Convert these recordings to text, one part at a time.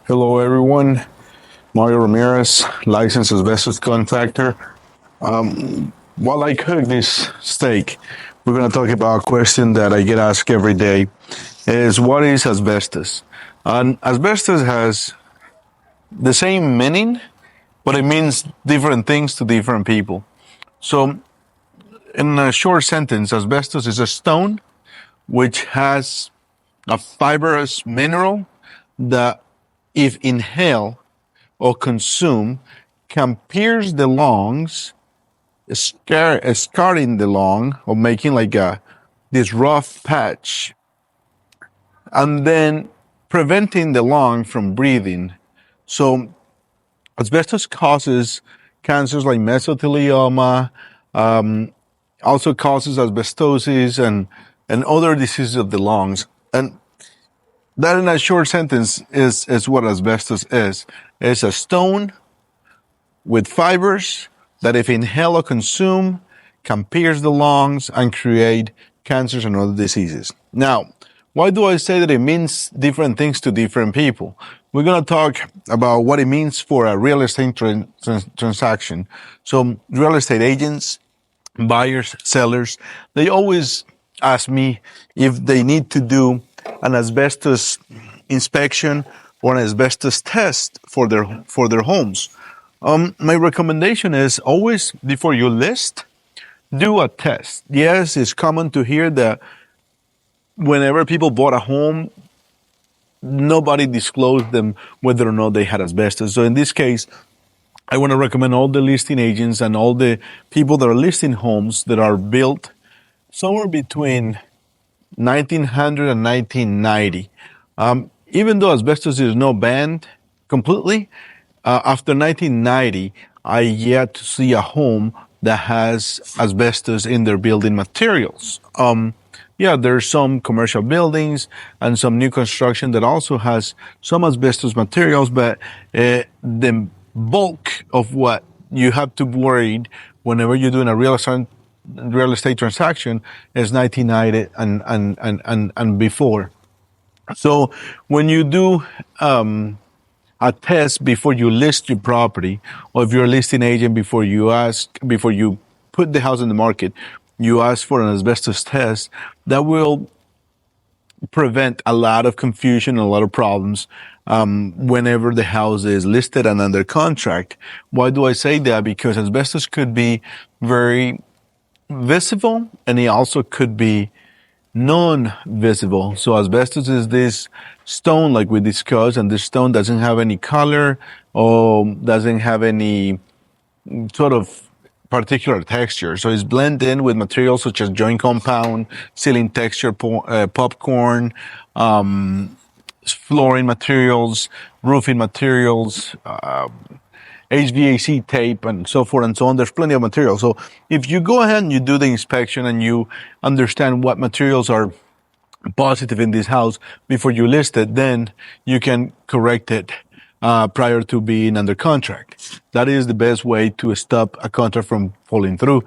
Hello, everyone. Mario Ramirez, licensed asbestos contractor. While I cook this steak, we're going to talk about a question that I get asked every day: is what is asbestos? And asbestos has the same meaning, but it means different things to different people. So, in a short sentence, asbestos is a stone which has a fibrous mineral that, if inhaled or consumed, can pierce the lungs, scarring the lung or making like this rough patch, and then preventing the lung from breathing. So asbestos causes cancers like mesothelioma, also causes asbestosis and other diseases of the lungs. And that, in a short sentence, is what asbestos is. It's a stone with fibers that, if inhaled or consumed, can pierce the lungs and create cancers and other diseases. Now, why do I say that it means different things to different people? We're going to talk about what it means for a real estate transaction. So, real estate agents, buyers, sellers, they always ask me if they need to do an asbestos inspection or an asbestos test for their homes. My recommendation is always, before you list, do a test. Yes, it's common to hear that whenever people bought a home, nobody disclosed them whether or not they had asbestos. So in this case, I want to recommend all the listing agents and all the people that are listing homes that are built somewhere between 1900 and 1990. Even though asbestos is not banned completely, after 1990, I yet to see a home that has asbestos in their building materials. Yeah, there's some commercial buildings and some new construction that also has some asbestos materials, but the bulk of what you have to worry whenever you're doing a real estate transaction is 1990 and before. So when you do a test before you list your property, or if you're a listing agent, before you put the house in the market, you ask for an asbestos test, that will prevent a lot of confusion, a lot of problems whenever the house is listed and under contract. Why do I say that? Because asbestos could be very visible, and it also could be non-visible. So asbestos is this stone, like we discussed, and this stone doesn't have any color or doesn't have any sort of particular texture. So it's blended in with materials such as joint compound, ceiling texture, popcorn, flooring materials, roofing materials, HVAC tape, and so forth and so on. There's plenty of material. So if you go ahead and you do the inspection and you understand what materials are positive in this house before you list it, then you can correct it prior to being under contract. That is the best way to stop a contract from falling through.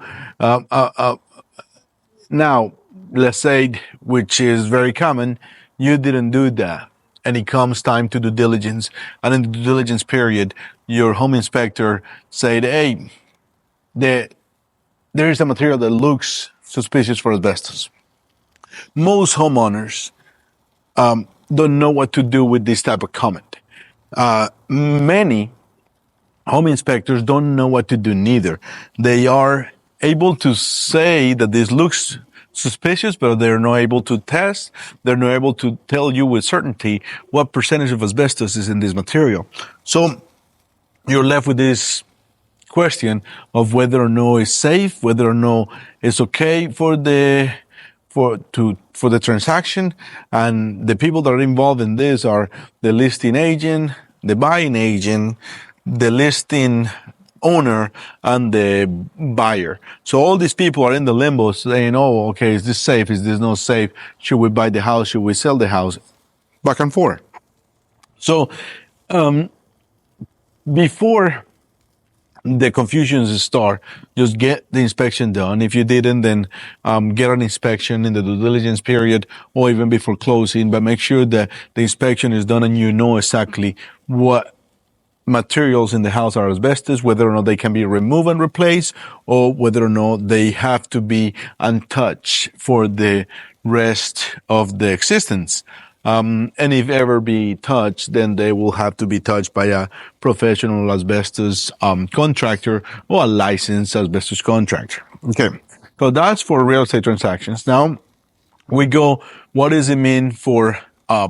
Now, let's say, which is very common, you didn't do that, and it comes time to due diligence, and in the due diligence period, your home inspector said, hey, there is a material that looks suspicious for asbestos. Most homeowners don't know what to do with this type of comment. Many home inspectors don't know what to do neither. They are able to say that this looks suspicious, but they're not able to test. They're not able to tell you with certainty what percentage of asbestos is in this material. So you're left with this question of whether or no it's safe, whether or no it's okay for the transaction. And the people that are involved in this are the listing agent, the buying agent, the listing owner, and the buyer. So all these people are in the limbo saying, oh, okay, is this safe? Is this not safe? Should we buy the house? Should we sell the house? Back and forth. So before the confusions start. Just get the inspection done. If you didn't, then get an inspection in the due diligence period or even before closing. But make sure that the inspection is done and you know exactly what materials in the house are asbestos, whether or not they can be removed and replaced, or whether or not they have to be untouched for the rest of the existence. And if ever be touched, then they will have to be touched by a professional asbestos contractor or a licensed asbestos contractor. Okay, so that's for real estate transactions. Now we go, what does it mean for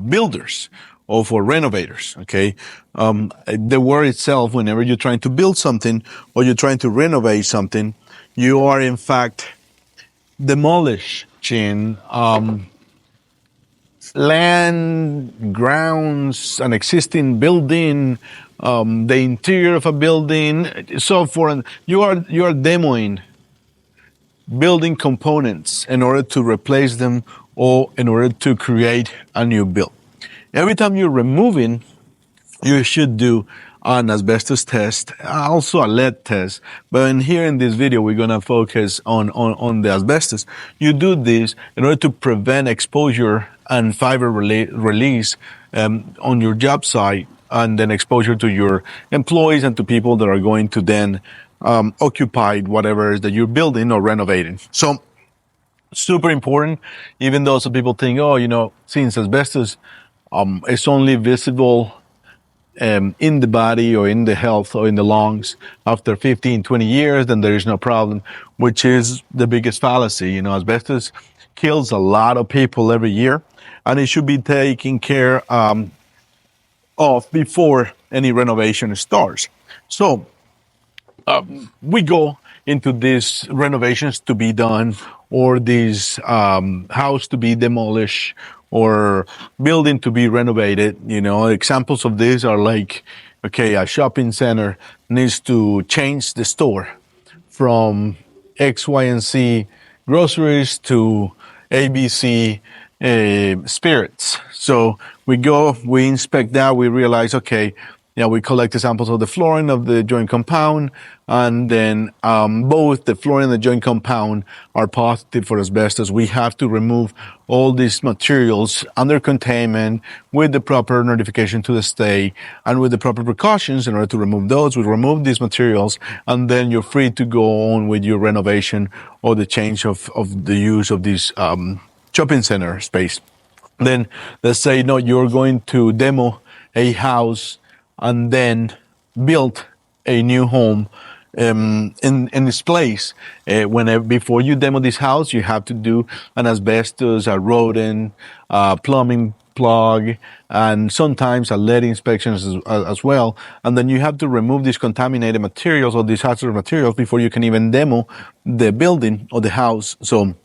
builders or for renovators? Okay, the word itself, whenever you're trying to build something or you're trying to renovate something, you are in fact demolishing land, grounds, an existing building, the interior of a building, so forth. You are demoing building components in order to replace them or in order to create a new build. Every time you're removing, you should do an asbestos test, also a lead test. But in this video, we're going to focus on the asbestos. You do this in order to prevent exposure and fiber release on your job site, and then exposure to your employees and to people that are going to then occupy whatever it is that you're building or renovating. So super important, even though some people think, oh, since asbestos is only visible in the body or in the health or in the lungs after 15, 20 years, then there is no problem, which is the biggest fallacy. Asbestos kills a lot of people every year, and it should be taken care of before any renovation starts. So we go into these renovations to be done, or these house to be demolished, or building to be renovated. Examples of this are like, okay, a shopping center needs to change the store from X, Y, and Z groceries to ABC spirits. So we go, we inspect that, we realize, okay, we collect the samples of the flooring of the joint compound, and then both the flooring and the joint compound are positive for asbestos. We have to remove all these materials under containment with the proper notification to the state and with the proper precautions in order to remove those. We remove these materials, and then you're free to go on with your renovation or the change of the use of this shopping center space. Then let's say, you're going to demo a house and then build a new home in this place. Before you demo this house, you have to do an asbestos, a rodent, plumbing plug, and sometimes a lead inspection as well. And then you have to remove these contaminated materials or these hazardous materials before you can even demo the building or the house. So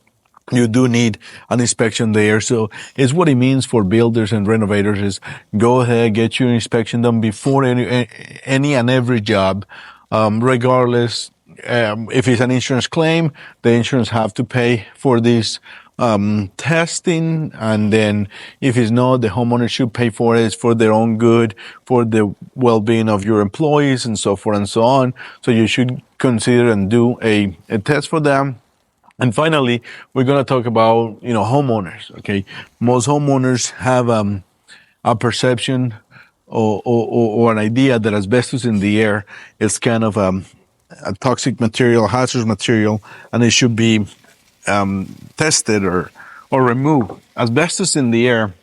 you do need an inspection there. So it's what it means for builders and renovators is go ahead, get your inspection done before any and every job, regardless. If it's an insurance claim, the insurance have to pay for this testing. And then if it's not, the homeowner should pay for it. It's for their own good, for the well-being of your employees and so forth and so on. So you should consider and do a test for them. And finally, we're going to talk about, homeowners. Okay. Most homeowners have a perception or an idea that asbestos in the air is kind of a toxic material, hazardous material, and it should be tested or removed. Asbestos in the air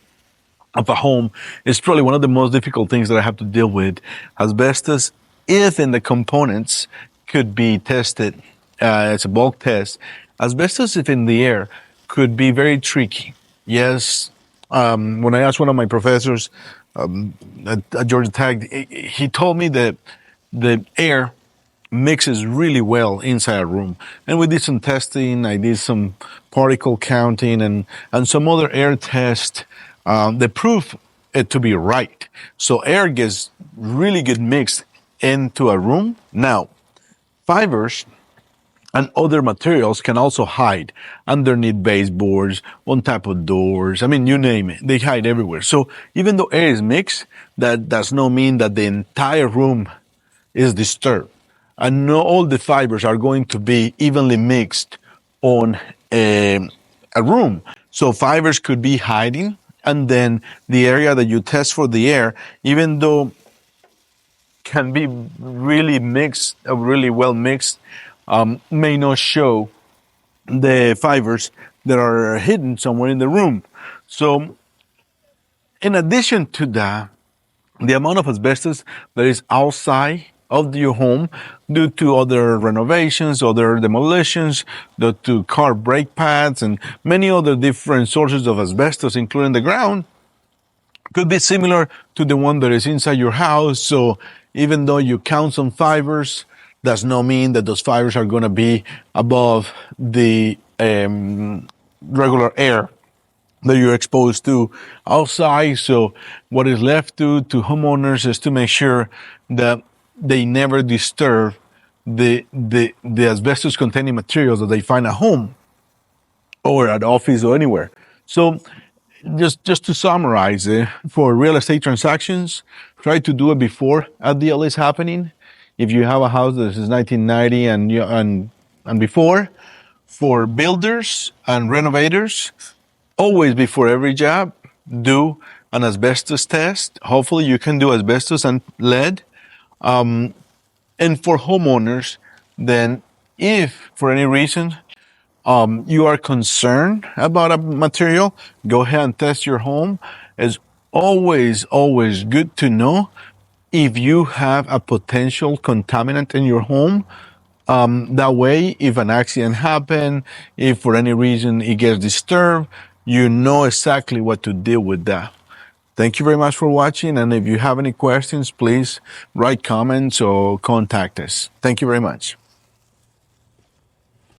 of a home is probably one of the most difficult things that I have to deal with. Asbestos, if in the components, could be tested. It's a bulk test. Asbestos, if in the air, could be very tricky. Yes, when I asked one of my professors at Georgia Tech, he told me that the air mixes really well inside a room. And we did some testing, I did some particle counting and some other air tests that prove it to be right. So air gets really good mixed into a room. Now, fibers and other materials can also hide underneath baseboards, on top of doors. I mean, you name it. They hide everywhere. So even though air is mixed, that does not mean that the entire room is disturbed. and not all the fibers are going to be evenly mixed on a room. So fibers could be hiding, and then the area that you test for the air, even though can be really mixed, really well mixed, may not show the fibers that are hidden somewhere in the room. So in addition to that, the amount of asbestos that is outside of your home due to other renovations, other demolitions, due to car brake pads, and many other different sources of asbestos, including the ground, could be similar to the one that is inside your house. So even though you count some fibers, does not mean that those fibers are going to be above the regular air that you're exposed to outside. So what is left to homeowners is to make sure that they never disturb the asbestos containing materials that they find at home or at office or anywhere. So just to summarize it, for real estate transactions, try to do it before a deal is happening. If you have a house that is 1990 and before, for builders and renovators, always before every job, do an asbestos test. Hopefully you can do asbestos and lead. And for homeowners, then if for any reason you are concerned about a material, go ahead and test your home. It's always good to know if you have a potential contaminant in your home. That way, if an accident happens, if for any reason it gets disturbed, you know exactly what to deal with that. Thank you very much for watching. And if you have any questions, please write comments or contact us. Thank you very much.